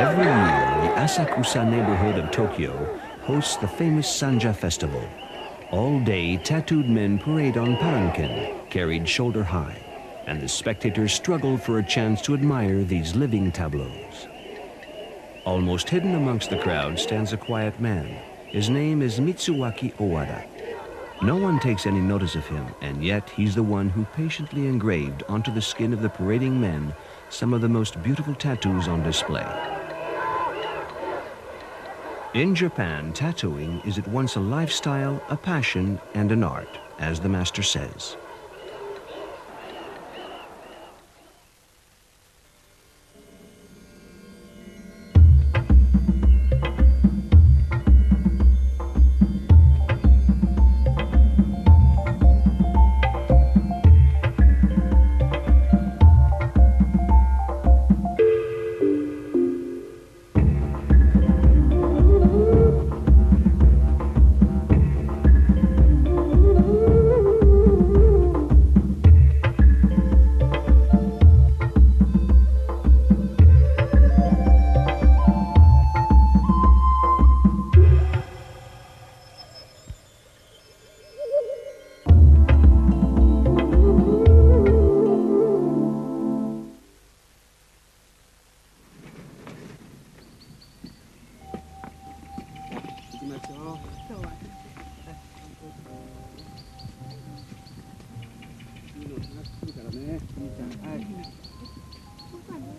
Every year, the Asakusa neighborhood of Tokyo hosts the famous Sanja festival. All day, tattooed men parade on palanquin, carried shoulder high, and the spectators struggle for a chance to admire these living tableaus. Almost hidden amongst the crowd stands a quiet man. His name is Mitsuaki Owada. No one takes any notice of him, and yet he's the one who patiently engraved onto the skin of the parading men some of the most beautiful tattoos on display. In Japan, tattooing is at once a lifestyle, a passion, and an art, as the master says.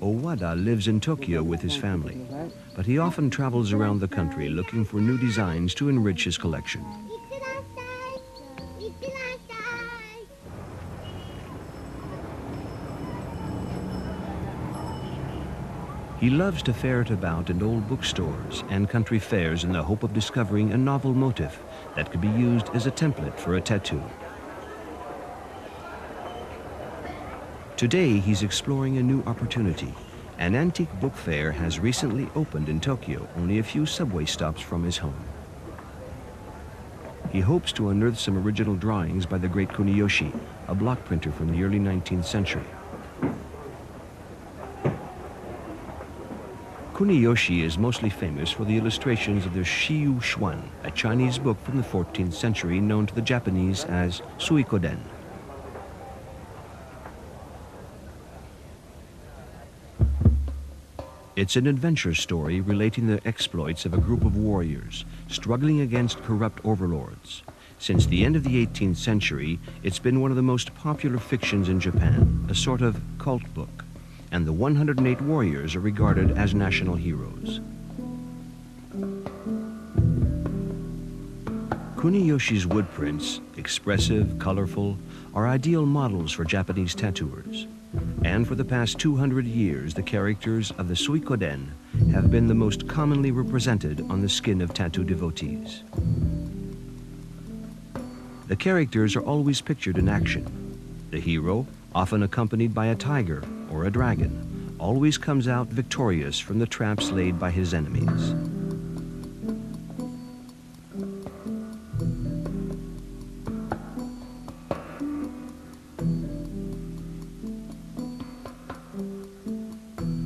Owada lives in Tokyo with his family, but he often travels around the country looking for new designs to enrich his collection. He loves to ferret about in old bookstores and country fairs in the hope of discovering a novel motif that could be used as a template for a tattoo. Today, he's exploring a new opportunity. An antique book fair has recently opened in Tokyo, only a few subway stops from his home. He hopes to unearth some original drawings by the great Kuniyoshi, a block printer from the early 19th century. Kuniyoshi is mostly famous for the illustrations of the Shiyu Shuan, a Chinese book from the 14th century known to the Japanese as Suikoden. It's an adventure story relating the exploits of a group of warriors struggling against corrupt overlords. Since the end of the 18th century, it's been one of the most popular fictions in Japan, a sort of cult book, and the 108 warriors are regarded as national heroes. Kuniyoshi's wood prints, expressive, colorful, are ideal models for Japanese tattooers. And for the past 200 years, the characters of the Suikoden have been the most commonly represented on the skin of tattoo devotees. The characters are always pictured in action. The hero, often accompanied by a tiger or a dragon, always comes out victorious from the traps laid by his enemies.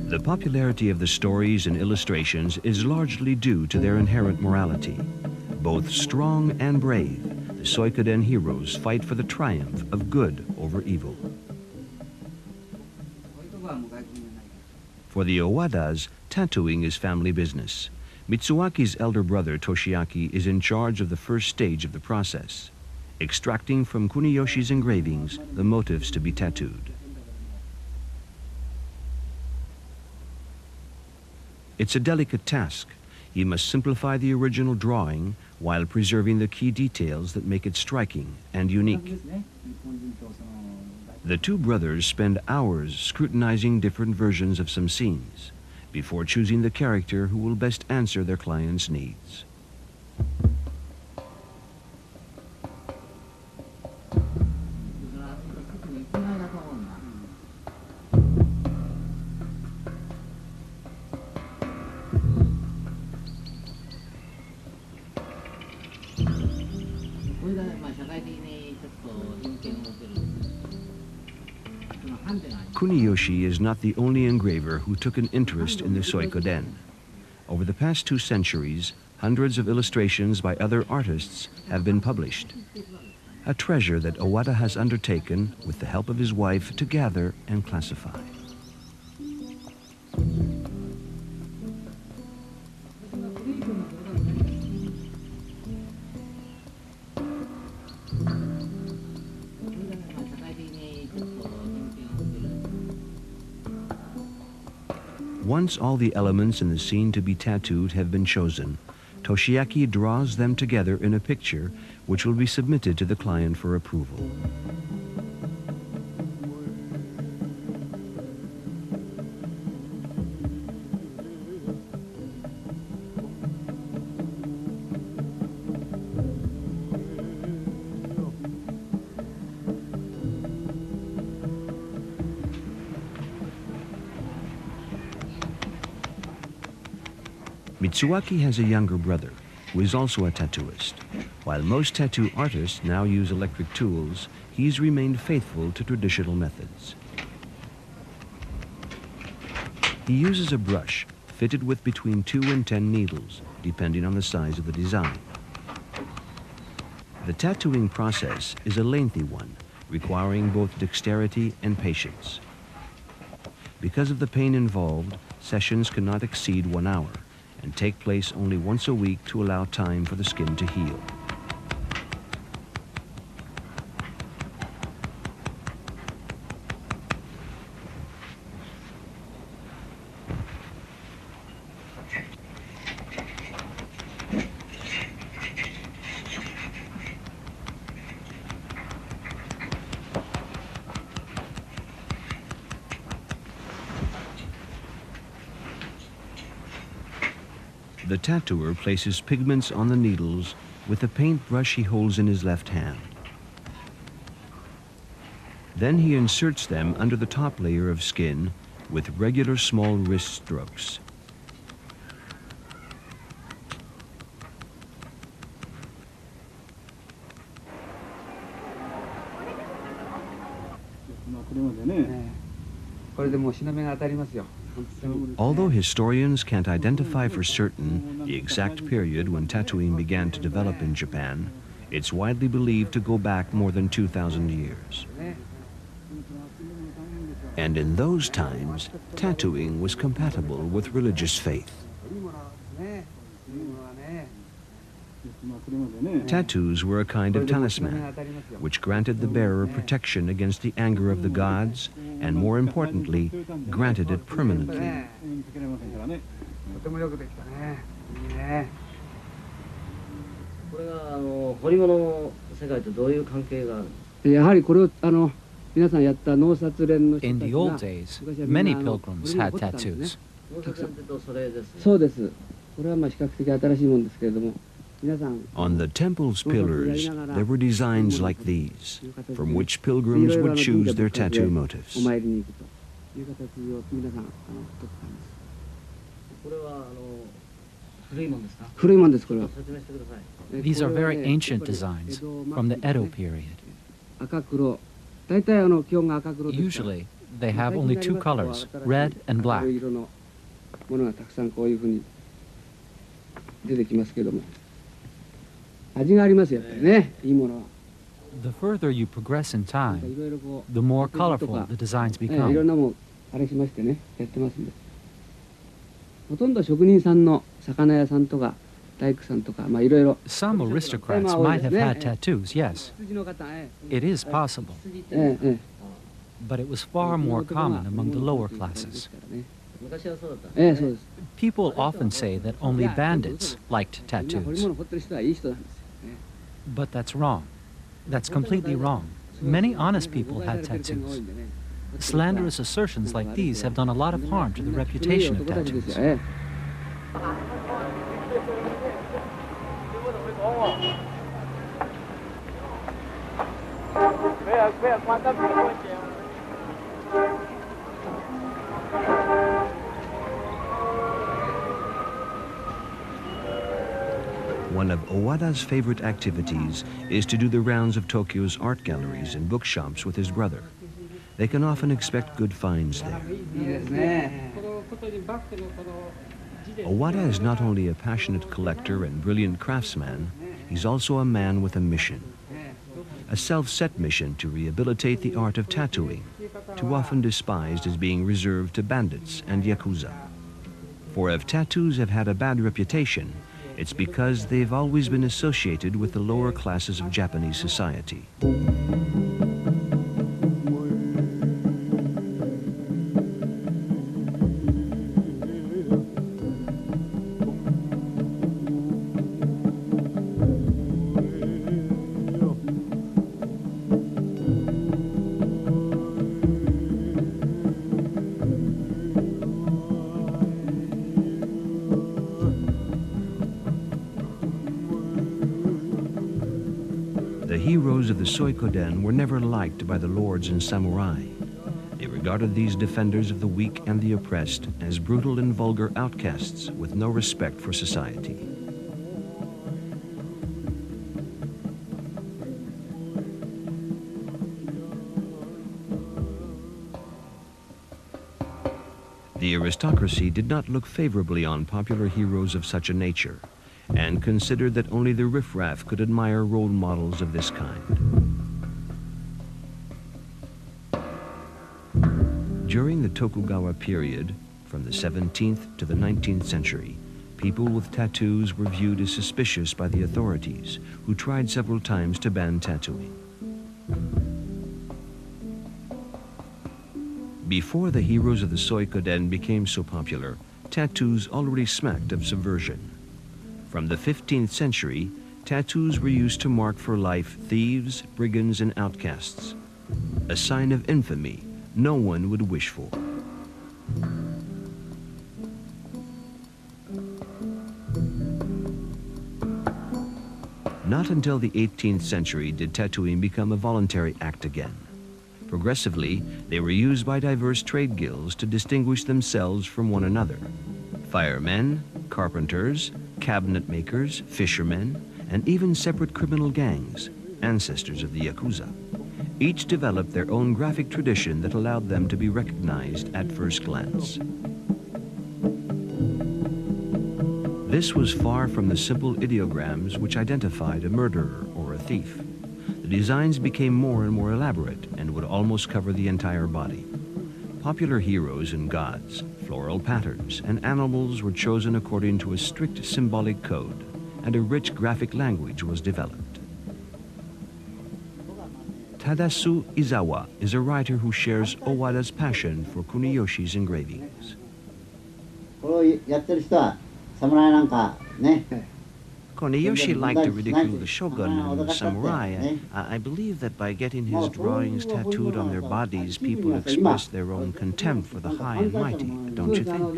The popularity of the stories and illustrations is largely due to their inherent morality. Both strong and brave, the Suikoden heroes fight for the triumph of good over evil. For the Owadas, tattooing is family business. Mitsuaki's elder brother Toshiaki is in charge of the first stage of the process, extracting from Kuniyoshi's engravings the motifs to be tattooed. It's a delicate task. He must simplify the original drawing while preserving the key details that make it striking and unique. The two brothers spend hours scrutinizing different versions of some scenes before choosing the character who will best answer their client's needs. Kuniyoshi is not the only engraver who took an interest in the Suikoden. Over the past 2 centuries, hundreds of illustrations by other artists have been published. A treasure that Owada has undertaken, with the help of his wife, to gather and classify. Once all the elements in the scene to be tattooed have been chosen, Toshiaki draws them together in a picture which will be submitted to the client for approval. Mitsuaki has a younger brother, who is also a tattooist. While most tattoo artists now use electric tools, he's remained faithful to traditional methods. He uses a brush fitted with between 2 and 10 needles, depending on the size of the design. The tattooing process is a lengthy one, requiring both dexterity and patience. Because of the pain involved, sessions cannot exceed 1 hour and take place only once a week to allow time for the skin to heal. The tattooer places pigments on the needles with a paintbrush he holds in his left hand. Then he inserts them under the top layer of skin with regular small wrist strokes. Although historians can't identify for certain the exact period when tattooing began to develop in Japan, it's widely believed to go back more than 2,000 years. And in those times, tattooing was compatible with religious faith. Tattoos were a kind of talisman, which granted the bearer protection against the anger of the gods, and more importantly, granted it permanently. やはりこれを皆さんやった納札連の人た In ち the が old days, many pilgrims had tattoos. そうです。これはまあ比較的新しいものですけれども、皆さん On the temple's pillars, there were designs like these, from which pilgrims would choose their tattoo お motifs. 参りに行くという形を皆さん取ってたんです。これは古いものですか？古いものですこれは。説明してください。 These are very ancient designs from the Edo period. 赤黒。大体基本が赤黒ですから。 Usually, they have only 2 colors, red and black. 色のものがたくさんこういうふうに出てきますけども、味がありますよやっぱりね、いいものは。 The further you progress in time, the more colorful the designs いろん become. なもんあれしましてね、やってますんで。ほとんど職人さんの魚屋さんとか大工さんとか、まあいろいろ。 Some aristocrats might have had tattoos, yes. It is possible. But it was far more common among the lower classes. People often say that only bandits liked tattoos. But that's wrong. That's completely wrong. Many honest people had tattoos. Slanderous assertions like these have done a lot of harm to the reputation of tattoos. One of Owada's favorite activities is to do the rounds of Tokyo's art galleries and bookshops with his brother. They can often expect good finds there. Owada is not only a passionate collector and brilliant craftsman, he's also a man with a mission. A self-set mission to rehabilitate the art of tattooing, too often despised as being reserved to bandits and yakuza. For if tattoos have had a bad reputation, it's because they've always been associated with the lower classes of Japanese society. The heroes of the Soikoden were never liked by the lords and samurai. They regarded these defenders of the weak and the oppressed as brutal and vulgar outcasts with no respect for society. The aristocracy did not look favorably on popular heroes of such a nature, and considered that only the riffraff could admire role models of this kind. During the Tokugawa period, from the 17th to the 19th century, people with tattoos were viewed as suspicious by the authorities, who tried several times to ban tattooing. Before the heroes of the Soikoden became so popular, tattoos already smacked of subversion. From the 15th century, tattoos were used to mark for life thieves, brigands, and outcasts, a sign of infamy no one would wish for. Not until the 18th century did tattooing become a voluntary act again. Progressively, they were used by diverse trade guilds to distinguish themselves from one another. Firemen, carpenters, cabinet makers, fishermen, and even separate criminal gangs, ancestors of the Yakuza. Each developed their own graphic tradition that allowed them to be recognized at first glance. This was far from the simple ideograms which identified a murderer or a thief. The designs became more and more elaborate and would almost cover the entire body. Popular heroes and gods, floral patterns, and animals were chosen according to a strict symbolic code, and a rich graphic language was developed. Tadasu Izawa is a writer who shares Owada's passion for Kuniyoshi's engravings. Kuniyoshi liked to ridicule the shogun and the samurai. I believe that by getting his drawings tattooed on their bodies, people express their own contempt for the high and mighty, don't you think?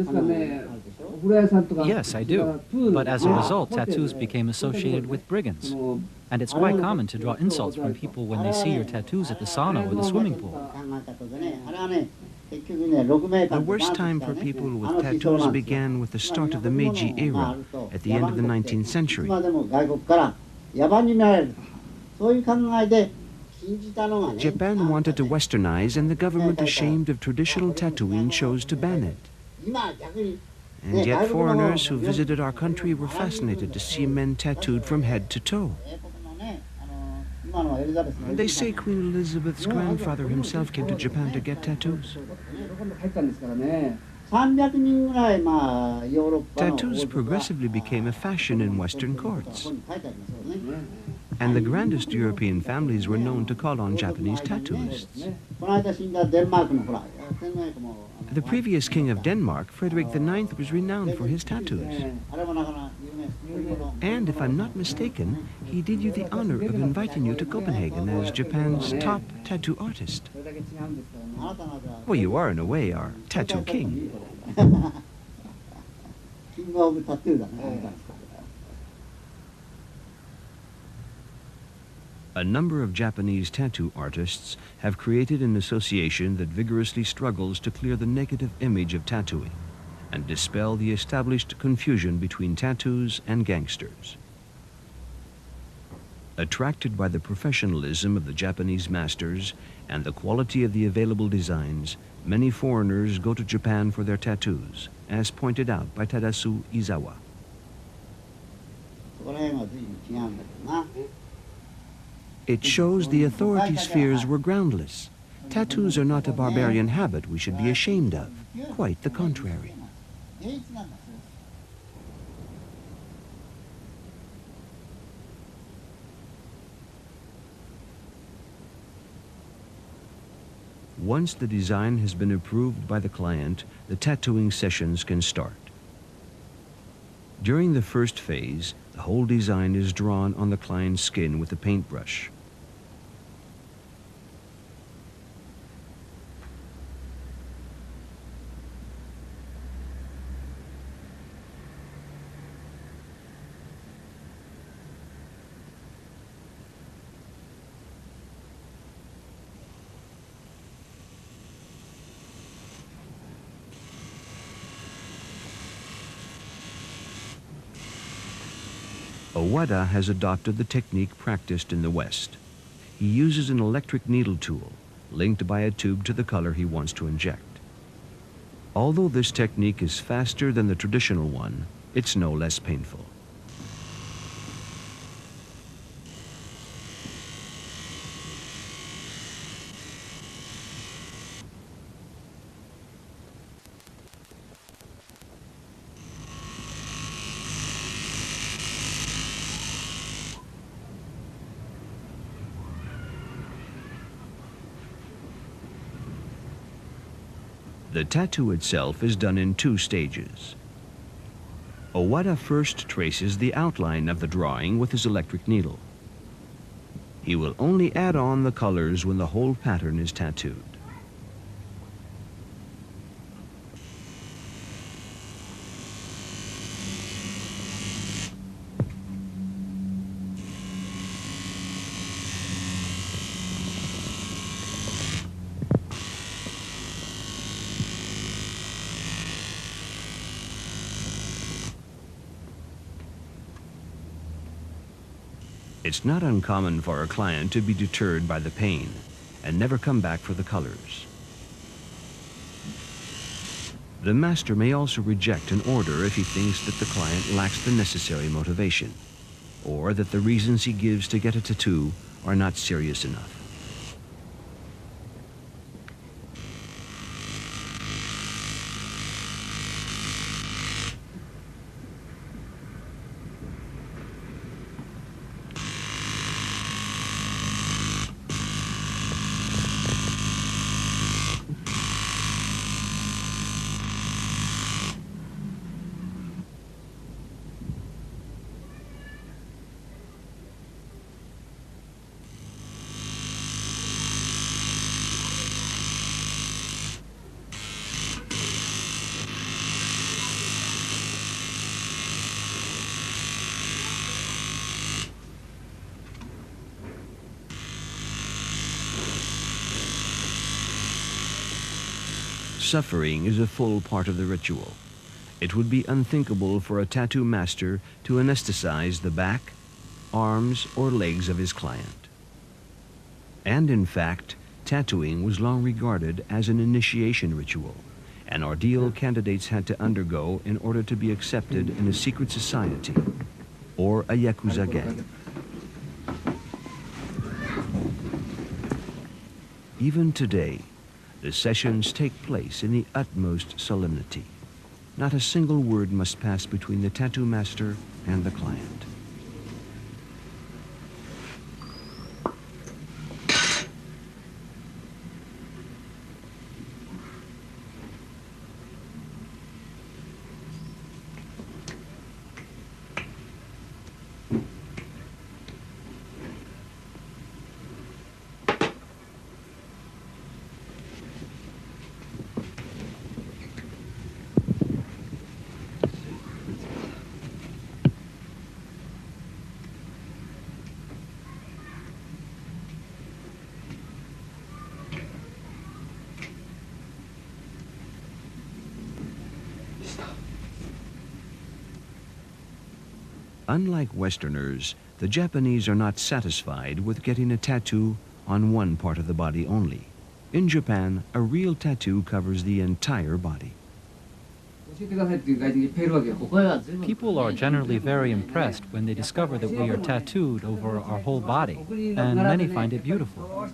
Yes, I do. But as a result, tattoos became associated with brigands. And it's quite common to draw insults from people when they see your tattoos at the sauna or the swimming pool. The worst time for people with tattoos began with the start of the Meiji era at the end of the 19th century. Japan wanted to westernize, and the government, ashamed of traditional tattooing, chose to ban it. And yet foreigners who visited our country were fascinated to see men tattooed from head to toe. They say Queen Elizabeth's grandfather himself came to Japan to get tattoos. Tattoos progressively became a fashion in Western courts. And the grandest European families were known to call on Japanese tattooists. The previous king of Denmark, Frederick IX, was renowned for his tattoos. And if I'm not mistaken, he did you the honor of inviting you to Copenhagen as Japan's top tattoo artist. Well, you are in a way our tattoo king. A number of Japanese tattoo artists have created an association that vigorously struggles to clear the negative image of tattooing and dispel the established confusion between tattoos and gangsters. Attracted by the professionalism of the Japanese masters and the quality of the available designs, many foreigners go to Japan for their tattoos as pointed out by Tadasu Izawa. It shows the authorities' fears were groundless. Tattoos are not a barbarian habit we should be ashamed of. Quite the contrary. Once the design has been approved by the client, the tattooing sessions can start. During the first phase, the whole design is drawn on the client's skin with a paintbrush. Owada has adopted the technique practiced in the West. He uses an electric needle tool, linked by a tube to the color he wants to inject. Although this technique is faster than the traditional one, it's no less painful. The tattoo itself is done in 2 stages. Owada first traces the outline of the drawing with his electric needle. He will only add on the colors when the whole pattern is tattooed. It's not uncommon for a client to be deterred by the pain and never come back for the colors. The master may also reject an order if he thinks that the client lacks the necessary motivation, or that the reasons he gives to get a tattoo are not serious enough. Suffering is a full part of the ritual. It would be unthinkable for a tattoo master to anesthetize the back, arms, or legs of his client. And in fact, tattooing was long regarded as an initiation ritual, an ordeal candidates had to undergo in order to be accepted in a secret society or a Yakuza gang. Even today, the sessions take place in the utmost solemnity. Not a single word must pass between the tattoo master and the client. Unlike Westerners, the Japanese are not satisfied with getting a tattoo on one part of the body only. In Japan, a real tattoo covers the entire body. People are generally very impressed when they discover that we are tattooed over our whole body, and many find it beautiful.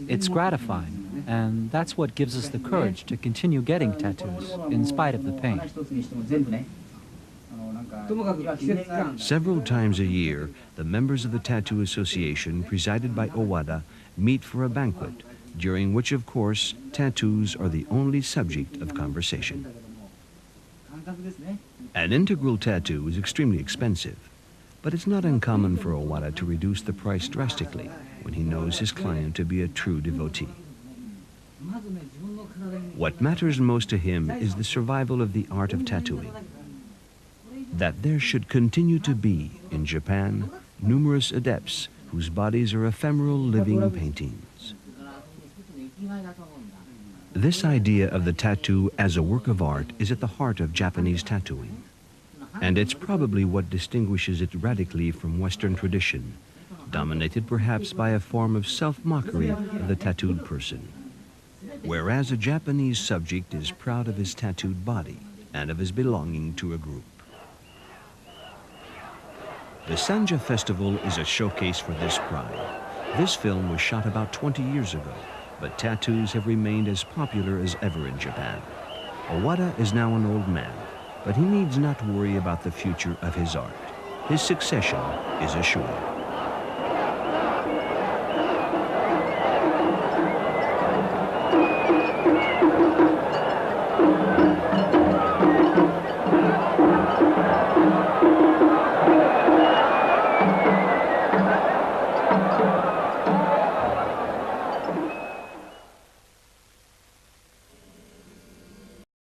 It's gratifying, and that's what gives us the courage to continue getting tattoos, in spite of the pain. Several times a year, the members of the Tattoo Association, presided by Owada, meet for a banquet, during which, of course, tattoos are the only subject of conversation. An integral tattoo is extremely expensive, but it's not uncommon for Owada to reduce the price drastically when he knows his client to be a true devotee. What matters most to him is the survival of the art of tattooing. That there should continue to be, in Japan, numerous adepts whose bodies are ephemeral living paintings. This idea of the tattoo as a work of art is at the heart of Japanese tattooing, and it's probably what distinguishes it radically from Western tradition, dominated perhaps by a form of self-mockery of the tattooed person. Whereas a Japanese subject is proud of his tattooed body and of his belonging to a group. The Sanja Festival is a showcase for this pride. This film was shot about 20 years ago, but tattoos have remained as popular as ever in Japan. Owada is now an old man, but he needs not worry about the future of his art. His succession is assured.